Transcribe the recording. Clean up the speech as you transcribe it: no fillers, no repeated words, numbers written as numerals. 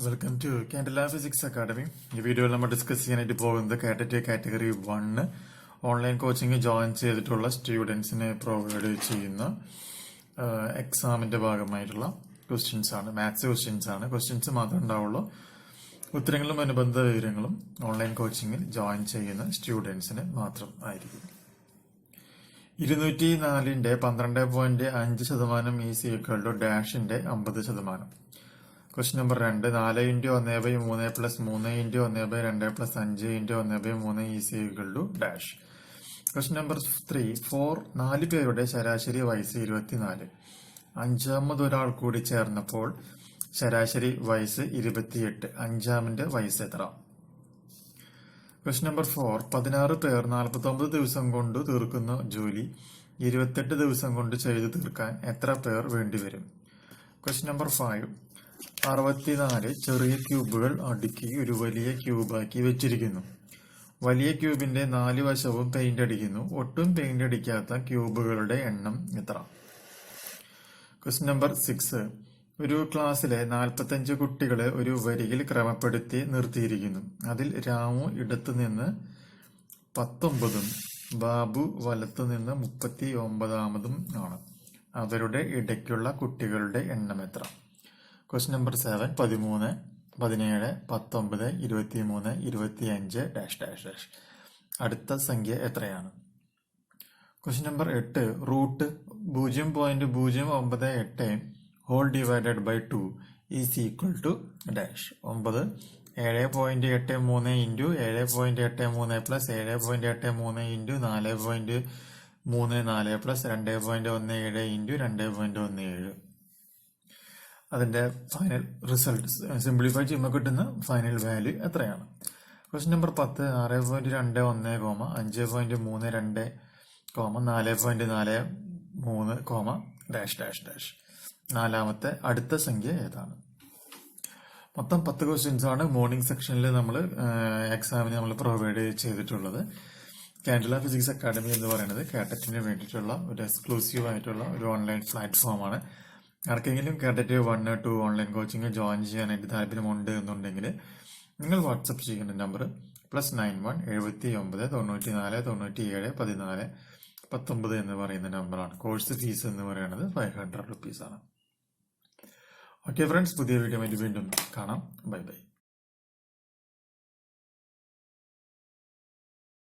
Welcome to KTET academy. ഈ വീഡിയോയിൽ നമ്മൾ ഡിസ്കസ് ചെയ്യാനായിട്ട് പോകുന്നത് KTET category 1 online coaching join ചെയ്തിട്ടുള്ള സ്റ്റുഡൻസിനെ പ്രൊവൈഡ് ചെയ്യുന്ന എക്സാമിന്റെ ഭാഗമായിട്ടുള്ള ക്വസ്റ്റ്യൻസ് ആണ്. മാത്സ് ക്വസ്റ്റ്യൻസ് ആണ്. ക്വസ്റ്റ്യൻസ് മാത്രമേ ഉണ്ടാവുള്ളൂ. ഉത്തരങ്ങളും അനുബന്ധ വിവരങ്ങളും ഓൺലൈൻ കോച്ചിങ്ങിൽ ജോയിൻ ചെയ്യുന്ന സ്റ്റുഡൻസിന് മാത്രം ആയിരിക്കും. 204ന്റെ 12.5% ഈസ് ഈക്വൽ ടു ഡാഷിന്റെ 50%. Question number 2 4x1/3 plus 3x1/2 plus 5x1/3 is equal to dash. Question number 3 4 പേരുടെ ശരാശരി വയസ്സ് 24. അഞ്ചാമതൊരാൾ കൂടി ചേർന്നപ്പോൾ ശരാശരി വയസ്സ് 28. അഞ്ചാമിന്റെ വയസ്സ് എത്ര? ക്വസ്റ്റ്യൻ നമ്പർ 4 16 പേർ 49 ദിവസം കൊണ്ട് തീർക്കുന്ന ജോലി 28 ദിവസം കൊണ്ട് ചെയ്തു തീർക്കാൻ എത്ര പേർ വേണ്ടിവരും? ക്വസ്റ്റ്യൻ നമ്പർ 5 64 ചെറിയ ക്യൂബുകൾ അടുക്കി ഒരു വലിയ ക്യൂബാക്കി വെച്ചിരിക്കുന്നു. വലിയ ക്യൂബിന്റെ 4 വശവും പെയിന്റ് അടിക്കുന്നു. ഒട്ടും പെയിന്റ് അടിക്കാത്ത ക്യൂബുകളുടെ എണ്ണം എത്ര? ക്വസ്റ്റ്യൻ നമ്പർ 6 ഒരു ക്ലാസ്സിലെ 45 കുട്ടികളെ ഒരു വരിയിൽ ക്രമപ്പെടുത്തി നിർത്തിയിരിക്കുന്നു. അതിൽ രാമു ഇടത്തുനിന്ന് 19ഉം ബാബു വലത്തുനിന്ന് 39-ാമതും ആണ്. അവരുടെ ഇടയ്ക്കുള്ള കുട്ടികളുടെ എണ്ണം എത്ര? Question number 7 13 17 19 23 25 dash dash dash. അടുത്ത സംഖ്യ എത്രയാണ്? Question number 8 root 0.098 whole divided by 2 is equal to dash. 9 7.83 into 7.83 plus 7.83 into 4.34 plus 2.17 into 2.17. അതിന്റെ ഫൈനൽ റിസൾട്ട് സിംപ്ലിഫൈ ചെയ്യുമ്പോൾ കിട്ടുന്ന ഫൈനൽ വാല്യൂ എത്രയാണ്? Question number 10 6.21, 5.32, 4.43, dash dash dash. നാലാമത്തെ അടുത്ത സംഖ്യ ഏതാണ്? മൊത്തം 10 ക്വസ്റ്റ്യൻസ് ആണ് മോർണിംഗ് സെക്ഷനിൽ നമ്മൾ എക്സാമിന് നമ്മൾ പ്രൊവൈഡ് ചെയ്തിട്ടുള്ളത്. KTET അക്കാഡമി എന്ന് പറയുന്നത് KTETന് വേണ്ടിയിട്ടുള്ള ഒരു എക്സ്ക്ലൂസീവ് ആയിട്ടുള്ള ഒരു ഓൺലൈൻ പ്ലാറ്റ്ഫോമാണ്. ആർക്കെങ്കിലും KTET 1, 2 ഓൺലൈൻ കോച്ചിങ് ജോയിൻ ചെയ്യാനായിട്ട് താല്പര്യമുണ്ട് എന്നുണ്ടെങ്കിൽ നിങ്ങൾ വാട്സപ്പ് ചെയ്യുന്ന നമ്പർ +91 79 94 97 14 19 എന്ന് പറയുന്ന നമ്പറാണ്. കോഴ്സ് ഫീസ് എന്ന് പറയുന്നത് 500 rupees ആണ്. ഓക്കെ ഫ്രണ്ട്സ്, പുതിയ വീഡിയോ വീണ്ടും കാണാം. Bye bye.